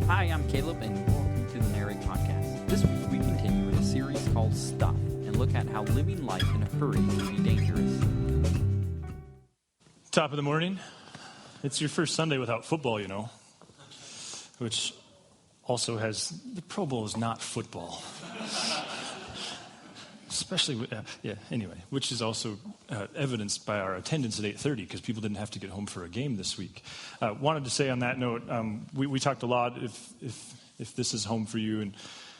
Hi, I'm Caleb, and welcome to the Narrate podcast. This week we continue in a series called Stuff and look at how living life in a hurry can be dangerous. Top of the morning. It's your first Sunday without football, you know, which also has, the Pro Bowl is not football. Especially, anyway, which is also evidenced by our attendance at 8:30 because people didn't have to get home for a game this week. Wanted to say on that note, we talked a lot, if this is home for you, and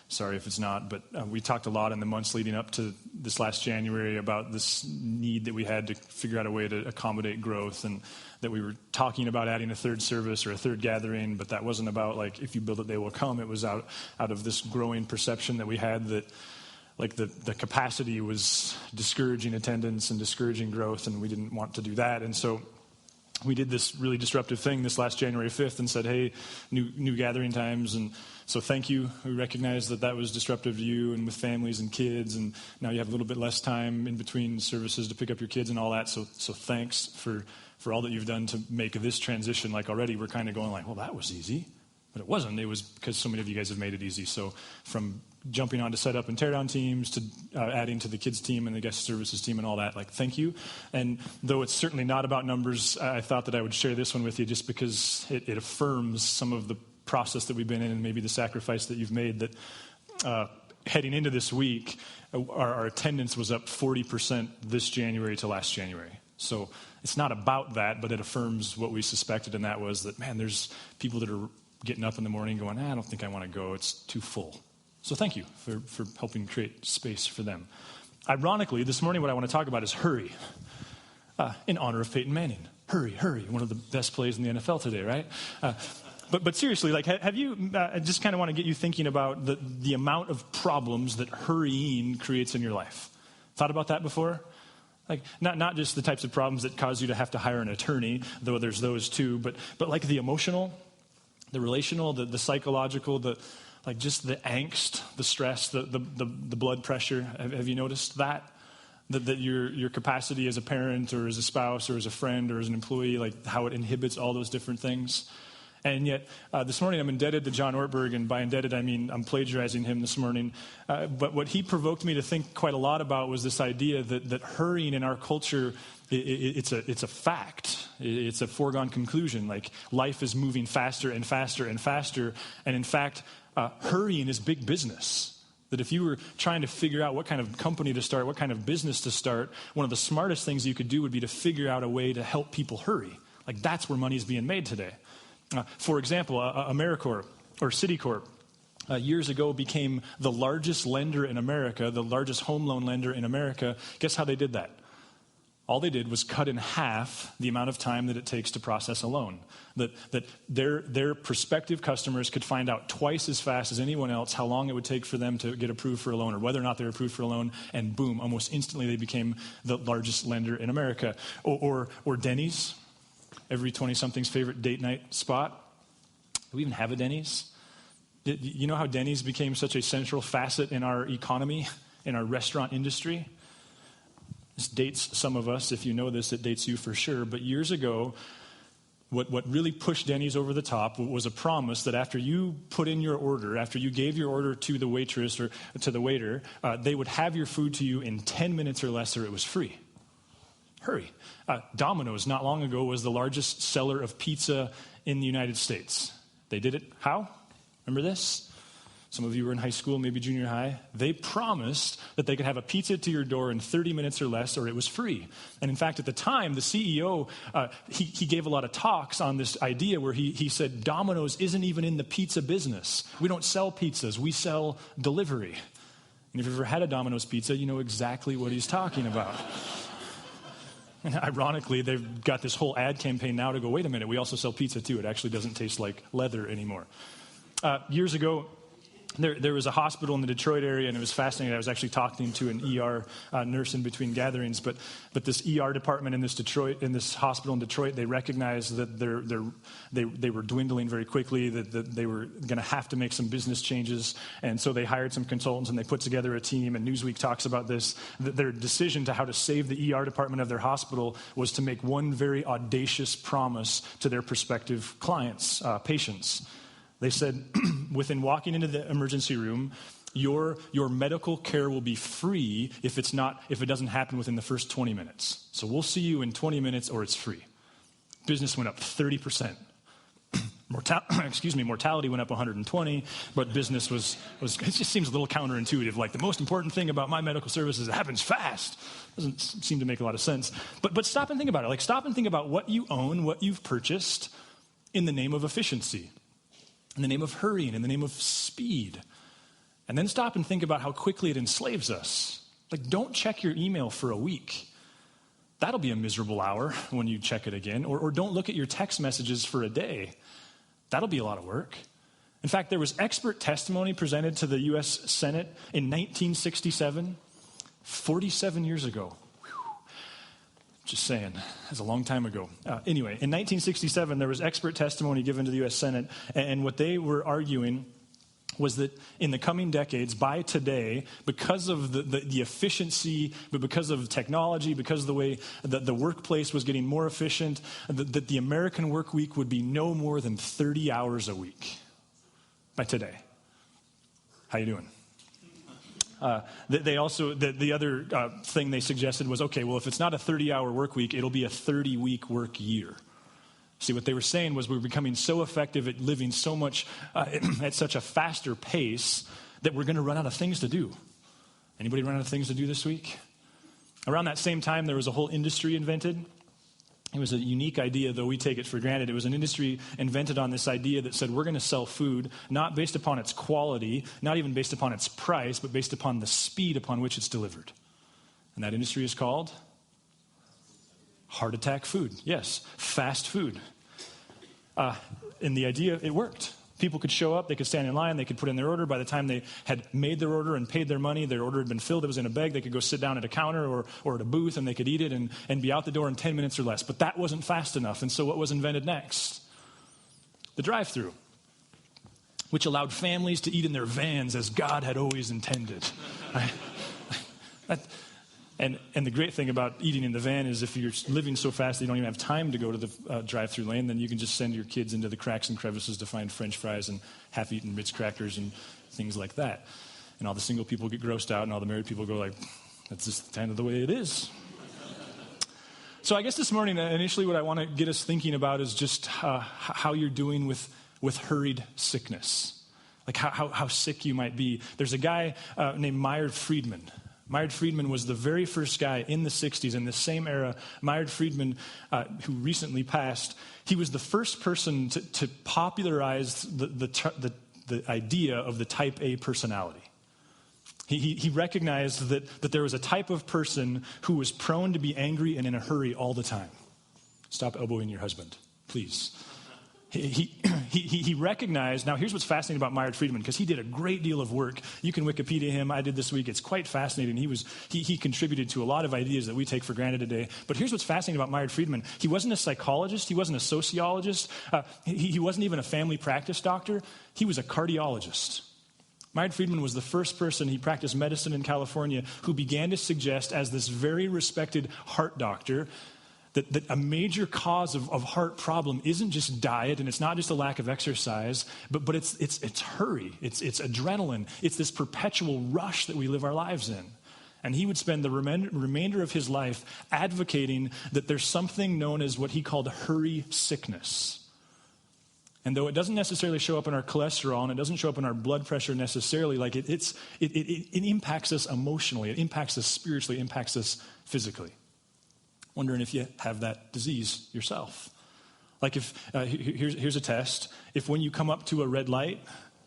sorry if it's not, but we talked a lot in the months leading up to this last January about this need that we had to figure out a way to accommodate growth, and that we were talking about adding a third service or a third gathering, but that wasn't about, like, if you build it, they will come. It was out of this growing perception that we had that, like, the capacity was discouraging attendance and discouraging growth, and we didn't want to do that. And so we did this really disruptive thing this last January 5th and said, hey, new gathering times. And so thank you. We recognize that was disruptive to you and with families and kids, and now you have a little bit less time in between services to pick up your kids and all that. So thanks for all that you've done to make this transition. Like, already we're kind of going like, well, that was easy. But it wasn't. It was because so many of you guys have made it easy. So from jumping on to set up and tear down teams to adding to the kids team and the guest services team and all that, like, thank you. And though it's certainly not about numbers, I thought that I would share this one with you just because it affirms some of the process that we've been in and maybe the sacrifice that you've made, that heading into this week, our attendance was up 40% this January to last January. So it's not about that, but it affirms what we suspected, and that was that, man, there's people that are getting up in the morning going, I don't think I want to go. It's too full. So thank you for helping create space for them. Ironically, this morning what I want to talk about is hurry, in honor of Peyton Manning. Hurry, one of the best plays in the NFL today, right? But seriously, like, have you, I just kind of want to get you thinking about the amount of problems that hurrying creates in your life. Thought about that before? Like, not just the types of problems that cause you to have to hire an attorney, though there's those too, but like the emotional, the relational, the psychological, like just the angst, the stress, the blood pressure. Have you noticed that your capacity as a parent or as a spouse or as a friend or as an employee, like how it inhibits all those different things? And yet, this morning I'm indebted to John Ortberg, and by indebted I mean I'm plagiarizing him this morning. But what he provoked me to think quite a lot about was this idea that hurrying in our culture, it's a fact. It's a foregone conclusion. Like, life is moving faster and faster and faster. And in fact, hurrying is big business. That if you were trying to figure out what kind of company to start, what kind of business to start, one of the smartest things you could do would be to figure out a way to help people hurry. Like, that's where money is being made today. For example, AmeriCorps or Citicorp years ago became the largest lender in America, the largest home loan lender in America. Guess how they did that? All they did was cut in half the amount of time that it takes to process a loan. That their prospective customers could find out twice as fast as anyone else how long it would take for them to get approved for a loan or whether or not they're approved for a loan, and boom, almost instantly they became the largest lender in America. Or Denny's, every 20-something's favorite date night spot. Do we even have a Denny's? You know how Denny's became such a central facet in our economy, in our restaurant industry? This dates some of us. If you know this, it dates you for sure. But years ago, what really pushed Denny's over the top was a promise that after you put in your order, after you gave your order to the waitress or to the waiter, they would have your food to you in 10 minutes or less, or it was free. Hurry. Domino's, not long ago, was the largest seller of pizza in the United States. They did it how? Remember this? Some of you were in high school, maybe junior high. They promised that they could have a pizza to your door in 30 minutes or less, or it was free. And in fact, at the time, the CEO, he gave a lot of talks on this idea where he said, Domino's isn't even in the pizza business. We don't sell pizzas. We sell delivery. And if you've ever had a Domino's pizza, you know exactly what he's talking about. And ironically, they've got this whole ad campaign now to go, wait a minute, we also sell pizza too. It actually doesn't taste like leather anymore. Years ago, there was a hospital in the Detroit area, and it was fascinating. I was actually talking to an ER nurse in between gatherings, but this ER department in this hospital in Detroit, they recognized that they were dwindling very quickly, that they were going to have to make some business changes, and so they hired some consultants and they put together a team. And Newsweek talks about this. That their decision to how to save the ER department of their hospital was to make one very audacious promise to their prospective clients, patients. They said, within walking into the emergency room, your medical care will be free if it doesn't happen within the first 20 minutes. So we'll see you in 20 minutes or it's free. Business went up 30%. Mortality went up 120, but business was, it just seems a little counterintuitive. Like, the most important thing about my medical service is it happens fast. Doesn't seem to make a lot of sense. But stop and think about it. Like, stop and think about what you own, what you've purchased in the name of efficiency, in the name of hurrying, in the name of speed. And then stop and think about how quickly it enslaves us. Like, don't check your email for a week. That'll be a miserable hour when you check it again. Or don't look at your text messages for a day. That'll be a lot of work. In fact, there was expert testimony presented to the U.S. Senate in 1967, 47 years ago. Whew. Just saying, that's a long time ago. Anyway, in 1967, there was expert testimony given to the U.S. Senate, and what they were arguing was that in the coming decades, by today, because of the efficiency, but because of technology, because of the way that the workplace was getting more efficient, that the American work week would be no more than 30 hours a week by today. How you doing? They also, the other thing they suggested was, okay, well, if it's not a 30-hour work week, it'll be a 30-week work year. See, what they were saying was we're becoming so effective at living so much at such a faster pace that we're going to run out of things to do. Anybody run out of things to do this week? Around that same time, there was a whole industry invented. It was a unique idea, though we take it for granted. It was an industry invented on this idea that said we're going to sell food not based upon its quality, not even based upon its price, but based upon the speed upon which it's delivered. And that industry is called heart attack food. Yes, fast food. And the idea, it worked. People could show up, they could stand in line, they could put in their order. By the time they had made their order and paid their money, their order had been filled, it was in a bag, they could go sit down at a counter or at a booth and they could eat it and be out the door in 10 minutes or less. But that wasn't fast enough. And so what was invented next? The drive-thru, which allowed families to eat in their vans as God had always intended. And the great thing about eating in the van is if you're living so fast that you don't even have time to go to the drive-thru lane, then you can just send your kids into the cracks and crevices to find French fries and half-eaten Ritz crackers and things like that. And all the single people get grossed out and all the married people go like, that's just kind of the way it is. So I guess this morning, initially what I want to get us thinking about is just how you're doing with hurried sickness. Like how sick you might be. There's a guy named Meyer Friedman. Meyer Friedman was the very first guy in the 60s, in the same era. Meyer Friedman, who recently passed, he was the first person to popularize the idea of the type A personality. He recognized that there was a type of person who was prone to be angry and in a hurry all the time. Stop elbowing your husband, please. He recognized, now here's what's fascinating about Meyer Friedman, because he did a great deal of work. You can Wikipedia him. I did this week. It's quite fascinating. He contributed to a lot of ideas that we take for granted today. But here's what's fascinating about Meyer Friedman. He wasn't a psychologist. He wasn't a sociologist. He wasn't even a family practice doctor. He was a cardiologist. Meyer Friedman was the first person, he practiced medicine in California, who began to suggest as this very respected heart doctor that a major cause of heart problem isn't just diet, and it's not just a lack of exercise, but it's hurry, it's adrenaline, it's this perpetual rush that we live our lives in. And he would spend the remainder of his life advocating that there's something known as what he called hurry sickness. And though it doesn't necessarily show up in our cholesterol and it doesn't show up in our blood pressure necessarily, like it impacts us emotionally, it impacts us spiritually, it impacts us physically. Wondering if you have that disease yourself. Like if, here's a test. If when you come up to a red light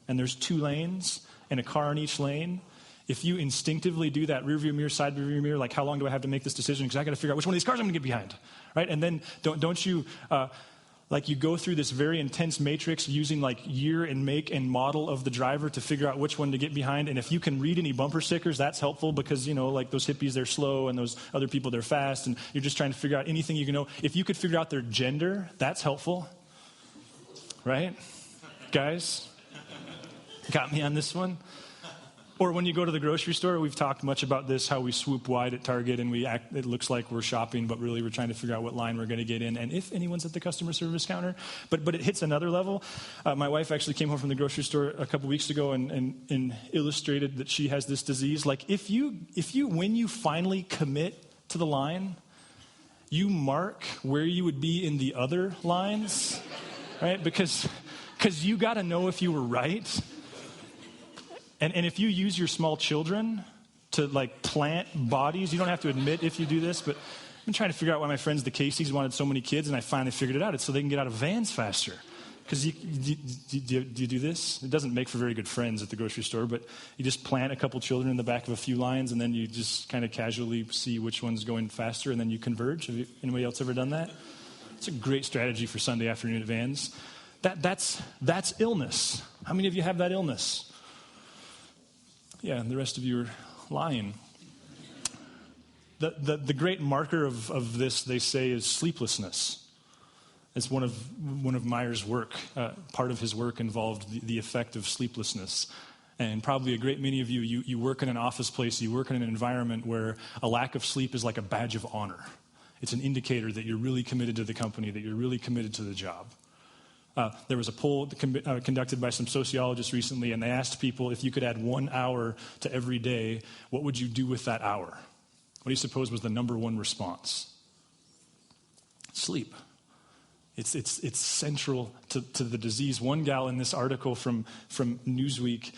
and there's 2 lanes and a car in each lane, if you instinctively do that rearview mirror, side rearview mirror, like how long do I have to make this decision? Because I got to figure out which one of these cars I'm going to get behind, right? And then don't you, like you go through this very intense matrix using like year and make and model of the driver to figure out which one to get behind. And if you can read any bumper stickers, that's helpful because, you know, like those hippies, they're slow and those other people, they're fast. And you're just trying to figure out anything you can know. If you could figure out their gender, that's helpful. Right? Guys? Got me on this one? Or when you go to the grocery store, we've talked much about this, how we swoop wide at Target and it looks like we're shopping, but really we're trying to figure out what line we're going to get in and if anyone's at the customer service counter. But it hits another level. My wife actually came home from the grocery store a couple weeks ago and illustrated that she has this disease. Like if you when you finally commit to the line, you mark where you would be in the other lines, right? Because you got to know if you were right. And if you use your small children to like plant bodies, you don't have to admit if you do this, but I've been trying to figure out why my friends, the Caseys, wanted so many kids, and I finally figured it out. It's so they can get out of vans faster. Because do you do this? It doesn't make for very good friends at the grocery store, but you just plant a couple children in the back of a few lines, and then you just kind of casually see which one's going faster, and then you converge. Anybody else ever done that? It's a great strategy for Sunday afternoon at vans. That's illness. How many of you have that illness? Yeah, and the rest of you are lying. The great marker of this, they say, is sleeplessness. It's one of Meyer's work. Part of his work involved the effect of sleeplessness. And probably a great many of you work in an office place, you work in an environment where a lack of sleep is like a badge of honor. It's an indicator that you're really committed to the company, that you're really committed to the job. There was a poll conducted by some sociologists recently, and they asked people, if you could add 1 hour to every day, what would you do with that hour? What do you suppose was the number one response? Sleep. It's central to the disease. One gal in this article from Newsweek,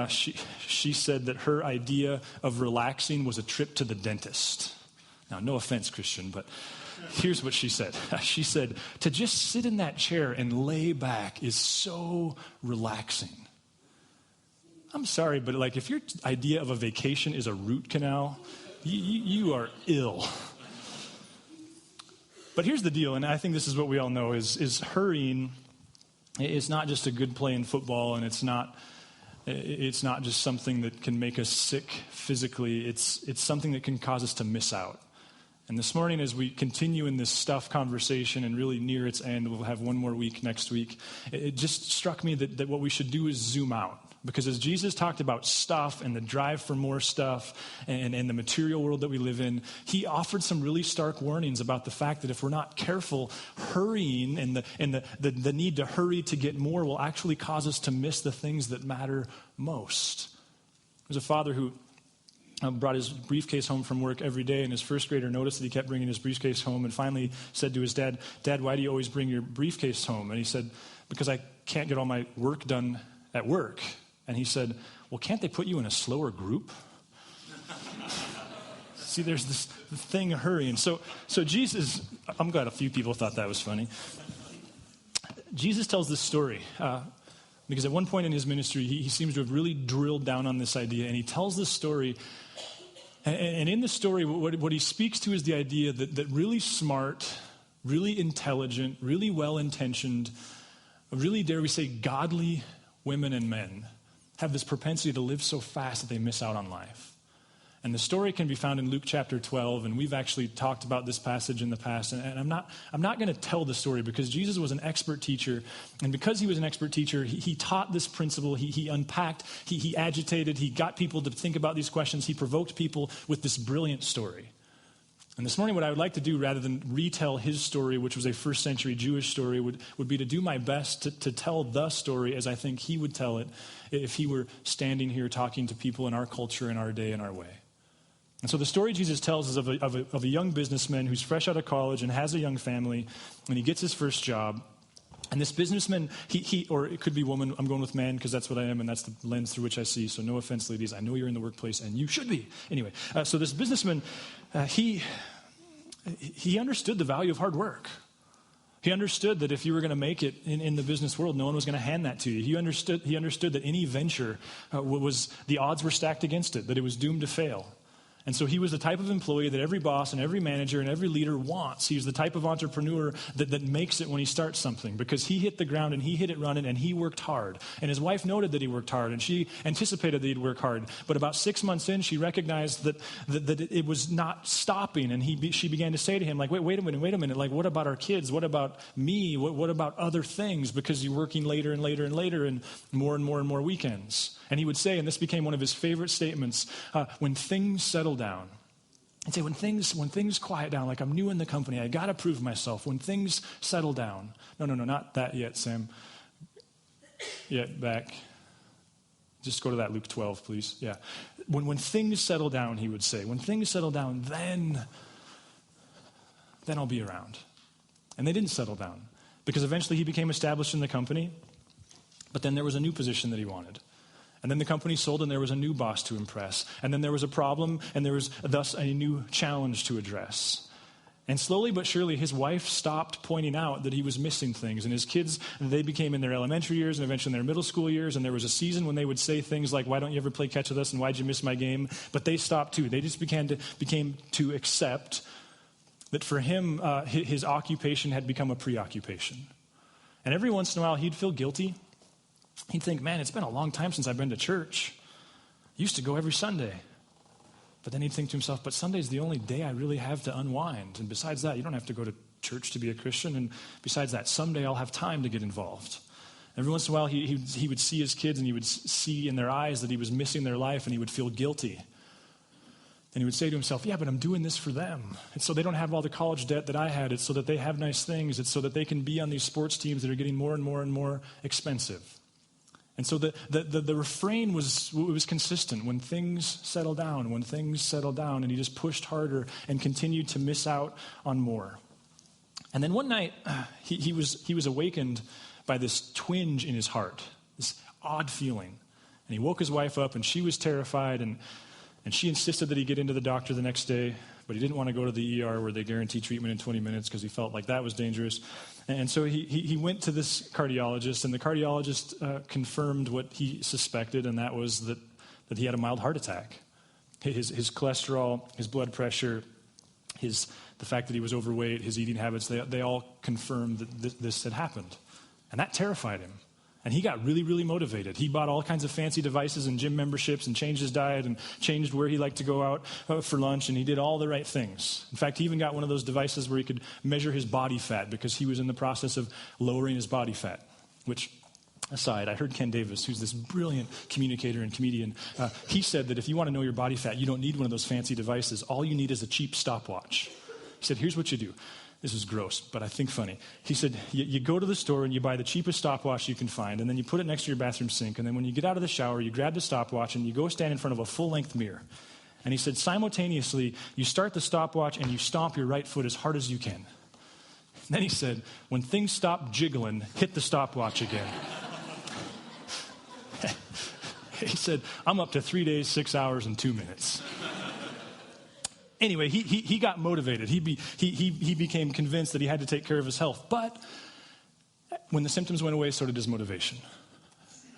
she said that her idea of relaxing was a trip to the dentist. Now, no offense, Christian, but here's what she said. She said, to just sit in that chair and lay back is so relaxing. I'm sorry, but like if your idea of a vacation is a root canal, you are ill. But here's the deal, and I think this is what we all know, is hurrying is not just a good play in football, and it's not just something that can make us sick physically. It's something that can cause us to miss out. And this morning, as we continue in this stuff conversation and really near its end, we'll have one more week next week, it just struck me that what we should do is zoom out. Because as Jesus talked about stuff and the drive for more stuff and the material world that we live in, he offered some really stark warnings about the fact that if we're not careful, hurrying and the need to hurry to get more will actually cause us to miss the things that matter most. There's a father who brought his briefcase home from work every day, and his first grader noticed that he kept bringing his briefcase home and finally said to his dad, "Dad, why do you always bring your briefcase home?" And he said, "Because I can't get all my work done at work." And he said, "Well, can't they put you in a slower group?" See, there's this thing of hurrying. So Jesus, I'm glad a few people thought that was funny. Jesus tells this story because at one point in his ministry, he seems to have really drilled down on this idea, and he tells this story. And in the story, what he speaks to is the idea that really smart, really intelligent, really well-intentioned, really, dare we say, godly women and men have this propensity to live so fast that they miss out on life. And the story can be found in Luke chapter 12, and we've actually talked about this passage in the past. And I'm not going to tell the story because Jesus was an expert teacher, and because he was an expert teacher, he taught this principle. He unpacked, he agitated, he got people to think about these questions. He provoked people with this brilliant story. And this morning, what I would like to do, rather than retell his story, which was a first century Jewish story, would be to do my best to tell the story as I think he would tell it if he were standing here talking to people in our culture, in our day, in our way. And so the story Jesus tells is of a young businessman who's fresh out of college and has a young family, and he gets his first job. And this businessman, he or it could be woman, I'm going with man because that's what I am and that's the lens through which I see. So no offense, ladies, I know you're in the workplace and you should be. Anyway, so this businessman, he understood the value of hard work. He understood that if you were going to make it in the business world, no one was going to hand that to you. He understood that any venture the odds were stacked against it, that it was doomed to fail. And so he was the type of employee that every boss and every manager and every leader wants. He was the type of entrepreneur that makes it when he starts something, because he hit the ground and he hit it running and he worked hard. And his wife noted that he worked hard, and she anticipated that he'd work hard. But about 6 months in, she recognized that it was not stopping. And she began to say to him, like, wait a minute. Like, what about our kids? What about me? What about other things? Because you're working later and later and later and more weekends. And he would say, and this became one of his favorite statements, when things settle down. He'd say, when things quiet down, like I'm new in the company, I got to prove myself. When things settle down. No, not that yet, Sam. Yeah, back. Just go to that Luke 12, please. Yeah. When things settle down, he would say, when things settle down, then I'll be around. And they didn't settle down, because eventually he became established in the company, but then there was a new position that he wanted. And then the company sold, and there was a new boss to impress. And then there was a problem, and there was thus a new challenge to address. And slowly but surely, his wife stopped pointing out that he was missing things. And his kids, they became in their elementary years and eventually in their middle school years. And there was a season when they would say things like, why don't you ever play catch with us? And why'd you miss my game? But they stopped too. They just became to accept that for him, his occupation had become a preoccupation. And every once in a while, he'd feel guilty. He'd think, man, it's been a long time since I've been to church. I used to go every Sunday. But then he'd think to himself, but Sunday's the only day I really have to unwind. And besides that, you don't have to go to church to be a Christian. And besides that, someday I'll have time to get involved. Every once in a while, he would see his kids, and he would see in their eyes that he was missing their life, and he would feel guilty. And he would say to himself, yeah, but I'm doing this for them. It's so they don't have all the college debt that I had. It's so that they have nice things. It's so that they can be on these sports teams that are getting more and more expensive. And so the refrain was consistent. When things settle down, and he just pushed harder and continued to miss out on more. And then one night, he was awakened by this twinge in his heart, this odd feeling. And he woke his wife up, and she was terrified, and she insisted that he get into the doctor the next day, but he didn't want to go to the ER where they guarantee treatment in 20 minutes because he felt like that was dangerous. And so he went to this cardiologist, and the cardiologist confirmed what he suspected, and that was that he had a mild heart attack. His cholesterol, his blood pressure, the fact that he was overweight, his eating habits, they all confirmed that this had happened. And that terrified him. And he got really, really motivated. He bought all kinds of fancy devices and gym memberships and changed his diet and changed where he liked to go out for lunch, and he did all the right things. In fact, he even got one of those devices where he could measure his body fat because he was in the process of lowering his body fat, which, aside, I heard Ken Davis, who's this brilliant communicator and comedian, he said that if you want to know your body fat, you don't need one of those fancy devices. All you need is a cheap stopwatch. He said, here's what you do. This is gross, but I think funny. He said, you go to the store and you buy the cheapest stopwatch you can find, and then you put it next to your bathroom sink, and then when you get out of the shower, you grab the stopwatch and you go stand in front of a full-length mirror. And he said, simultaneously, you start the stopwatch and you stomp your right foot as hard as you can. And then he said, when things stop jiggling, hit the stopwatch again. He said, I'm up to 3 days, 6 hours, and 2 minutes. Anyway, he got motivated. He became convinced that he had to take care of his health. But when the symptoms went away, so did his motivation.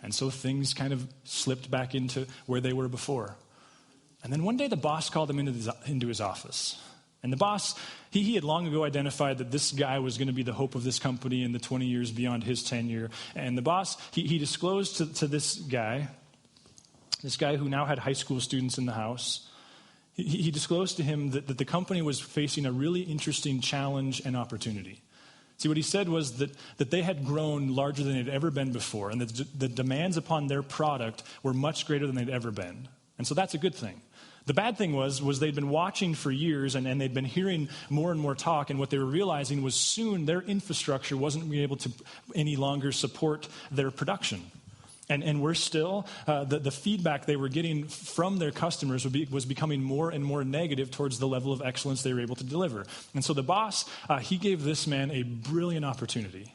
And so things kind of slipped back into where they were before. And then one day the boss called him into his office. And the boss, he had long ago identified that this guy was going to be the hope of this company in the 20 years beyond his tenure. And the boss, he disclosed to this guy who now had high school students in the house, he disclosed to him that the company was facing a really interesting challenge and opportunity. See, what he said was that they had grown larger than they'd ever been before, and that the demands upon their product were much greater than they'd ever been. And so that's a good thing. The bad thing was they'd been watching for years, and they'd been hearing more and more talk, and what they were realizing was soon their infrastructure wasn't being able to any longer support their production. And we're still, the feedback they were getting from their customers was becoming more and more negative towards the level of excellence they were able to deliver. And so the boss, he gave this man a brilliant opportunity.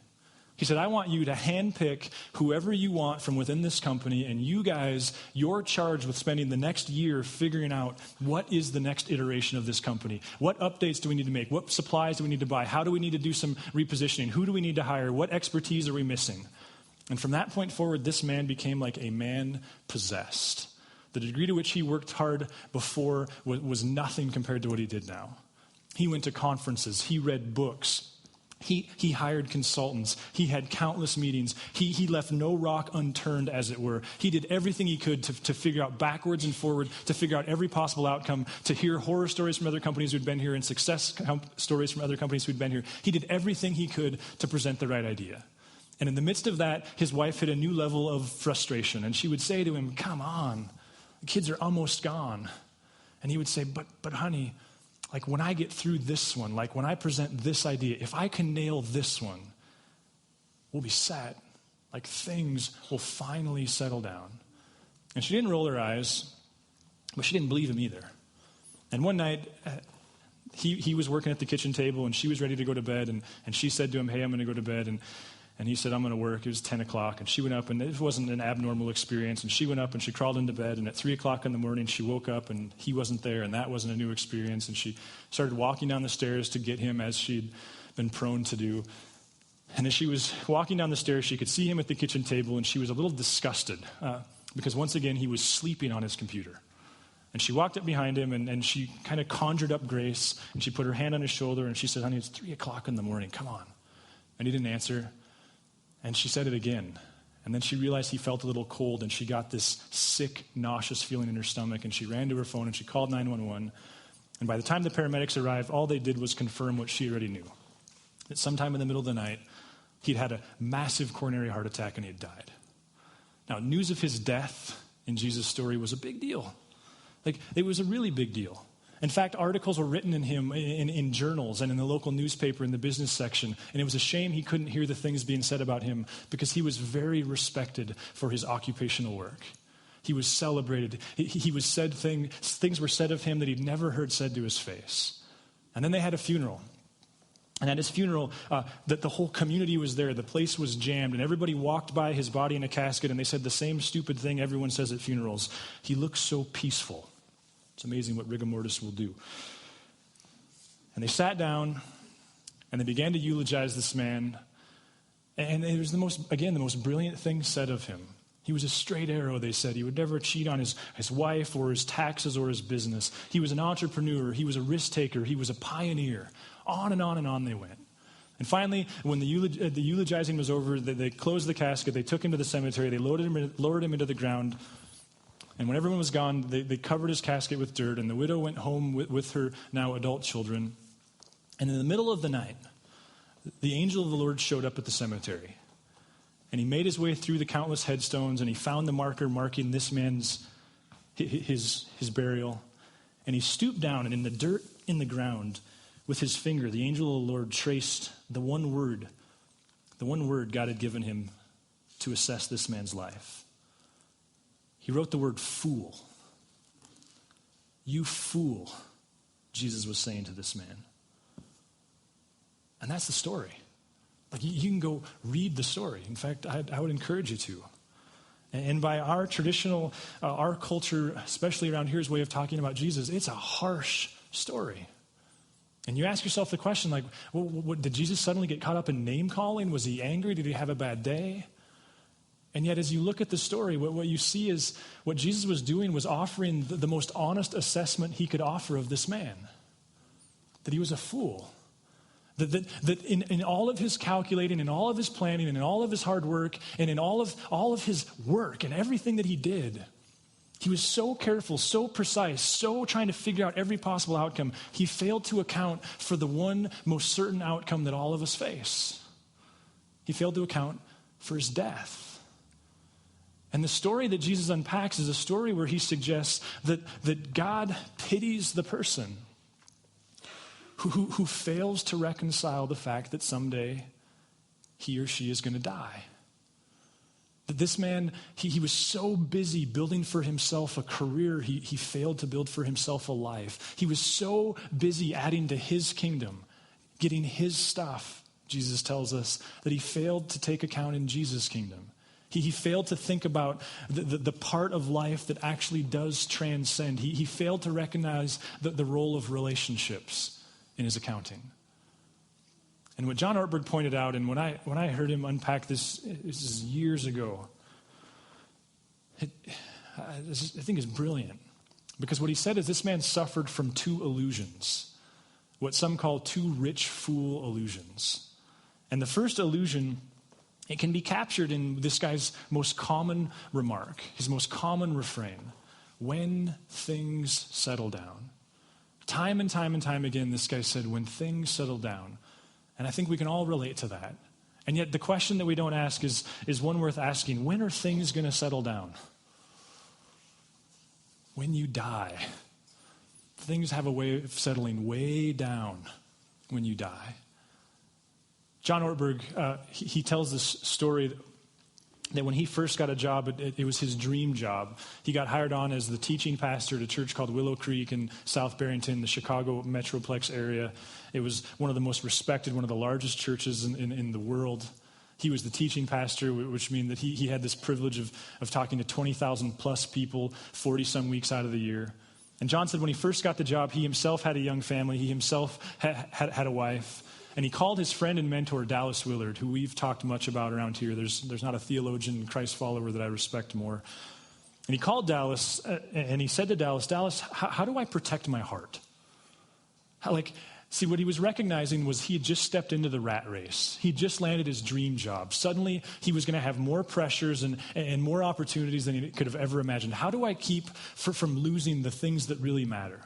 He said, I want you to handpick whoever you want from within this company, and you guys, you're charged with spending the next year figuring out what is the next iteration of this company. What updates do we need to make? What supplies do we need to buy? How do we need to do some repositioning? Who do we need to hire? What expertise are we missing? And from that point forward, this man became like a man possessed. The degree to which he worked hard before was nothing compared to what he did now. He went to conferences. He read books. He hired consultants. He had countless meetings. He left no rock unturned, as it were. He did everything he could to figure out backwards and forward, to figure out every possible outcome, to hear horror stories from other companies who'd been here and success stories from other companies who'd been here. He did everything he could to present the right idea. And in the midst of that, his wife hit a new level of frustration. And she would say to him, come on, the kids are almost gone. And he would say, but honey, like when I get through this one, like when I present this idea, if I can nail this one, we'll be set. Like things will finally settle down. And she didn't roll her eyes, but she didn't believe him either. And one night, he was working at the kitchen table and she was ready to go to bed. And she said to him, hey, I'm going to go to bed. And he said, I'm going to work. It was 10 o'clock. And she went up, and it wasn't an abnormal experience. And she went up, and she crawled into bed. And at 3 o'clock in the morning, she woke up, and he wasn't there, and that wasn't a new experience. And she started walking down the stairs to get him, as she'd been prone to do. And as she was walking down the stairs, she could see him at the kitchen table, and she was a little disgusted because, once again, he was sleeping on his computer. And she walked up behind him, and she kind of conjured up grace, and she put her hand on his shoulder, and she said, honey, it's 3 o'clock in the morning. Come on. And he didn't answer. And she said it again. And then she realized he felt a little cold, and she got this sick, nauseous feeling in her stomach, and she ran to her phone, and she called 911. And by the time the paramedics arrived, all they did was confirm what she already knew, that sometime in the middle of the night, he'd had a massive coronary heart attack, and he had died. Now, news of his death in Jesus' story was a big deal. Like, it was a really big deal. In fact, articles were written in him in journals and in the local newspaper in the business section. And it was a shame he couldn't hear the things being said about him because he was very respected for his occupational work. He was celebrated. He was said things were said of him that he'd never heard said to his face. And then they had a funeral. And at his funeral, the whole community was there. The place was jammed. And everybody walked by his body in a casket. And they said the same stupid thing everyone says at funerals. He looks so peaceful. It's amazing what rigor mortis will do. And they sat down, and they began to eulogize this man. And it was the most brilliant thing said of him. He was a straight arrow, they said. He would never cheat on his wife or his taxes or his business. He was an entrepreneur. He was a risk taker. He was a pioneer. On and on they went. And finally, when the eulogizing was over, they closed the casket. They took him to the cemetery. They lowered him into the ground. And when everyone was gone, they covered his casket with dirt, and the widow went home with her now adult children. And in the middle of the night, the angel of the Lord showed up at the cemetery. And he made his way through the countless headstones, and he found the marker marking this man's his burial. And he stooped down, and in the dirt in the ground, with his finger, the angel of the Lord traced the one word God had given him to assess this man's life. He wrote the word fool. You fool, Jesus was saying to this man. And that's the story. Like, you can go read the story. In fact, I would encourage you to. And by our traditional, our culture, especially around here's way of talking about Jesus, it's a harsh story. And you ask yourself the question, like, did Jesus suddenly get caught up in name calling? Was he angry? Did he have a bad day? And yet, as you look at the story, what you see is what Jesus was doing was offering the most honest assessment he could offer of this man. That he was a fool. That in all of his calculating, in all of his planning, and in all of his hard work, and in all of his work and everything that he did, he was so careful, so precise, so trying to figure out every possible outcome, he failed to account for the one most certain outcome that all of us face. He failed to account for his death. And the story that Jesus unpacks is a story where he suggests that God pities the person who fails to reconcile the fact that someday he or she is going to die. That this man, he was so busy building for himself a career, he failed to build for himself a life. He was so busy adding to his kingdom, getting his stuff, Jesus tells us, that he failed to take account in Jesus' kingdom. He failed to think about the part of life that actually does transcend. He failed to recognize the role of relationships in his accounting. And what John Ortberg pointed out, and when I heard him unpack this is years ago, I think is brilliant. Because what he said is this man suffered from two illusions, what some call two rich fool illusions. And the first illusion, it can be captured in this guy's most common remark, his most common refrain, when things settle down. Time and time and time again, this guy said, when things settle down. And I think we can all relate to that. And yet the question that we don't ask is one worth asking. When are things going to settle down? When you die. Things have a way of settling way down when you die. John Ortberg, he tells this story that when he first got a job, it was his dream job. He got hired on as the teaching pastor at a church called Willow Creek in South Barrington, the Chicago Metroplex area. It was one of the most respected, one of the largest churches in the world. He was the teaching pastor, which means that he had this privilege of talking to 20,000 plus people 40-some weeks out of the year. And John said when he first got the job, he himself had a young family. He himself had a wife. And he called his friend and mentor, Dallas Willard, who we've talked much about around here. There's not a theologian, Christ follower that I respect more. And he called Dallas, and he said to Dallas, how do I protect my heart? See, what he was recognizing was he had just stepped into the rat race. He just landed his dream job. Suddenly, he was going to have more pressures and more opportunities than he could have ever imagined. How do I keep from losing the things that really matter?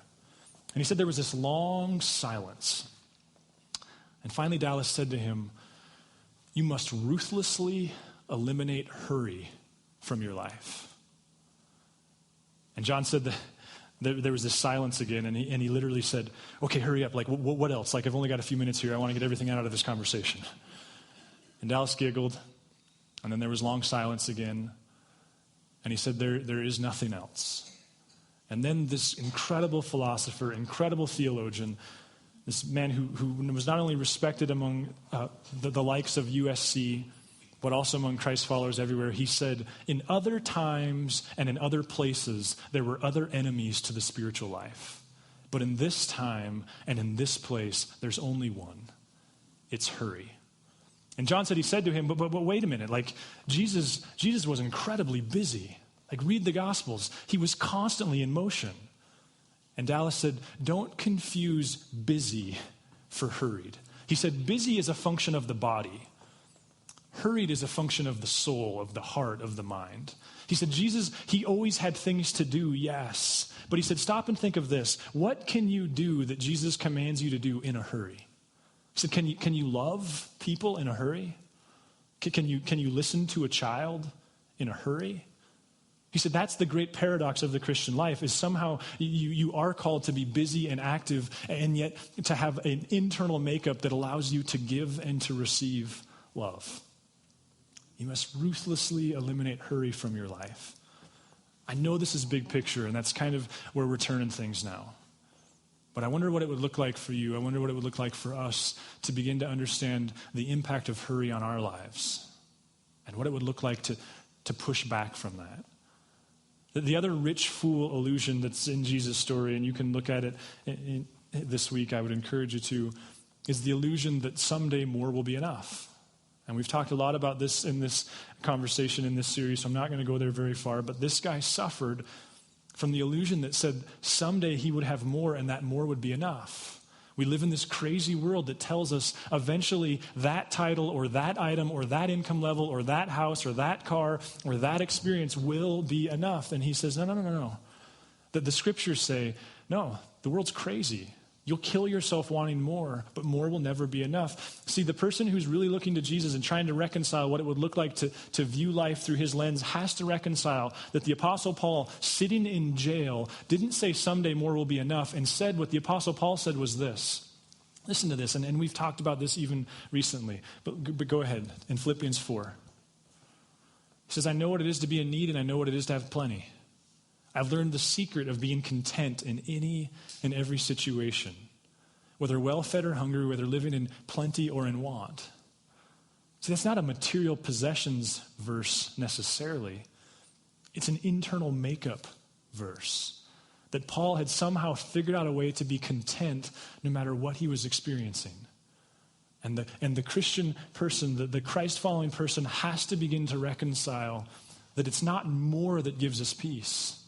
And he said there was this long silence. And finally, Dallas said to him, you must ruthlessly eliminate hurry from your life. And John said that there was this silence again, and he literally said, okay, hurry up. What else? I've only got a few minutes here. I want to get everything out of this conversation. And Dallas giggled, and then there was long silence again. And he said, there is nothing else. And then this incredible philosopher, incredible theologian, this man who was not only respected among the likes of USC, but also among Christ followers everywhere, he said, in other times and in other places, there were other enemies to the spiritual life. But in this time and in this place, there's only one. It's hurry. And John said, he said to him, but wait a minute, Jesus was incredibly busy. Read the Gospels. He was constantly in motion. And Dallas said, don't confuse busy for hurried. He said, busy is a function of the body. Hurried is a function of the soul, of the heart, of the mind. He said, Jesus, he always had things to do, yes. But he said, stop and think of this. What can you do that Jesus commands you to do in a hurry? He said, can you love people in a hurry? Can you listen to a child in a hurry? He said that's the great paradox of the Christian life is somehow you are called to be busy and active and yet to have an internal makeup that allows you to give and to receive love. You must ruthlessly eliminate hurry from your life. I know this is big picture and that's kind of where we're turning things now. But I wonder what it would look like for you. I wonder what it would look like for us to begin to understand the impact of hurry on our lives and what it would look like to push back from that. The other rich fool illusion that's in Jesus' story, and you can look at it this week, I would encourage you to, is the illusion that someday more will be enough. And we've talked a lot about this in this conversation in this series, so I'm not going to go there very far, but this guy suffered from the illusion that said someday he would have more and that more would be enough. We live in this crazy world that tells us eventually that title or that item or that income level or that house or that car or that experience will be enough. And he says, no. That the scriptures say, no, the world's crazy. You'll kill yourself wanting more, but more will never be enough. See, the person who's really looking to Jesus and trying to reconcile what it would look like to view life through his lens has to reconcile that the Apostle Paul, sitting in jail, didn't say someday more will be enough, and said what the Apostle Paul said was this. Listen to this, and we've talked about this even recently, but go ahead, in Philippians 4. He says, I know what it is to be in need, and I know what it is to have plenty. I've learned the secret of being content in any and every situation, whether well-fed or hungry, whether living in plenty or in want. See, that's not a material possessions verse necessarily. It's an internal makeup verse that Paul had somehow figured out a way to be content no matter what he was experiencing. And the Christian person, the Christ-following person has to begin to reconcile that it's not more that gives us peace.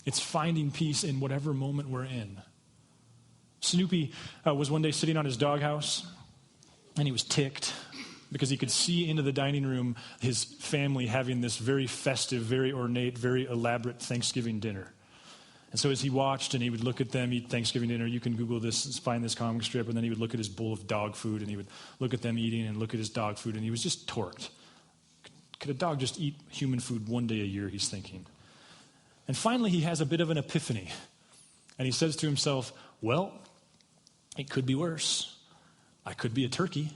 It's finding peace in whatever moment we're in. Snoopy was one day sitting on his doghouse, and he was ticked because he could see into the dining room his family having this very festive, very ornate, very elaborate Thanksgiving dinner. And so as he watched and he would look at them eat Thanksgiving dinner, you can Google this, find this comic strip, and then he would look at his bowl of dog food, and he would look at them eating and look at his dog food, and he was just torqued. Could a dog just eat human food one day a year, he's thinking. And finally he has a bit of an epiphany. And he says to himself, well, it could be worse. I could be a turkey.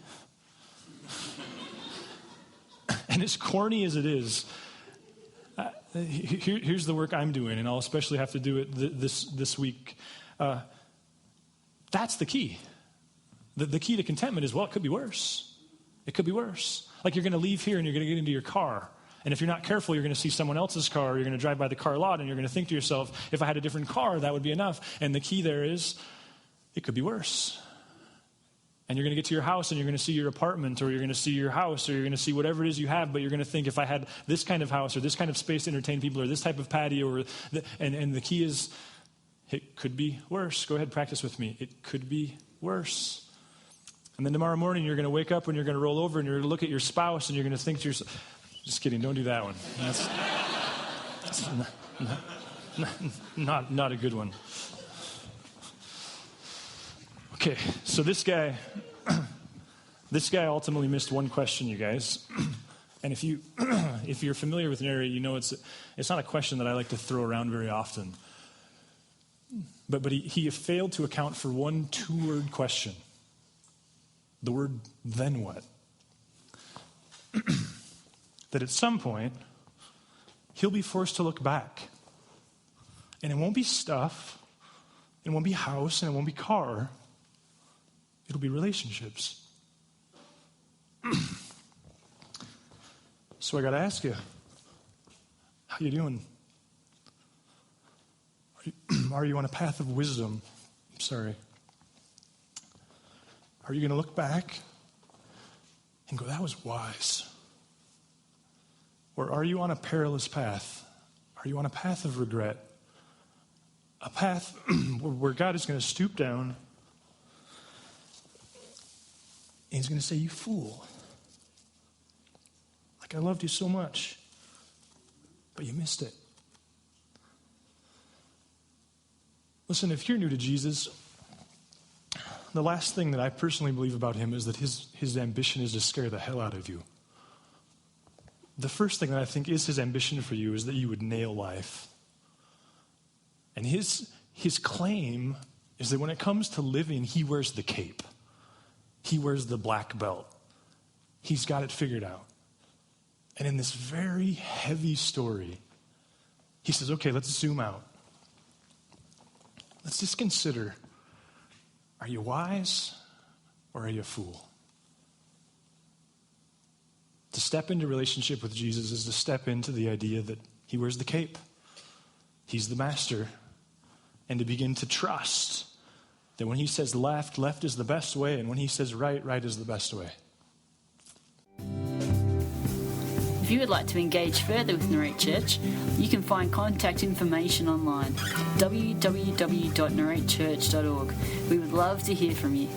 And as corny as it is, here's the work I'm doing, and I'll especially have to do it this week. That's the key. The key to contentment is, well, it could be worse. It could be worse. Like you're going to leave here and you're going to get into your car. And if you're not careful, you're going to see someone else's car, or you're going to drive by the car lot, and you're going to think to yourself, if I had a different car, that would be enough. And the key there is, it could be worse. And you're going to get to your house and you're going to see your apartment, or you're going to see your house, or you're going to see whatever it is you have, but you're going to think, if I had this kind of house or this kind of space to entertain people or this type of patio, and the key is, it could be worse. Go ahead, practice with me. It could be worse. And then tomorrow morning you're going to wake up and you're going to roll over and you're going to look at your spouse and you're going to think to yourself, just kidding, don't do that one. That's not a good one. Okay, so this guy ultimately missed one question, you guys. And if you're familiar with Narrate, you know it's not a question that I like to throw around very often. But he failed to account for one 2-word question. The word, then what? That at some point, he'll be forced to look back. And it won't be stuff, it won't be house, and it won't be car. It'll be relationships. So I got to ask you, how you doing? Are you on a path of wisdom? Sorry. Are you going to look back and go, that was wise? Or are you on a perilous path? Are you on a path of regret? A path where God is going to stoop down and he's going to say, you fool. Like, I loved you so much, but you missed it. Listen, if you're new to Jesus, the last thing that I personally believe about him is that his ambition is to scare the hell out of you. The first thing that I think is his ambition for you is that you would nail life. And his claim is that when it comes to living, he wears the cape. He wears the black belt. He's got it figured out. And in this very heavy story, he says, okay, let's zoom out. Let's just consider, are you wise or are you a fool? To step into relationship with Jesus is to step into the idea that he wears the cape. He's the master. And to begin to trust that when he says left, left is the best way. And when he says right, right is the best way. If you would like to engage further with Narrate Church, you can find contact information online, www.narratechurch.org. We would love to hear from you.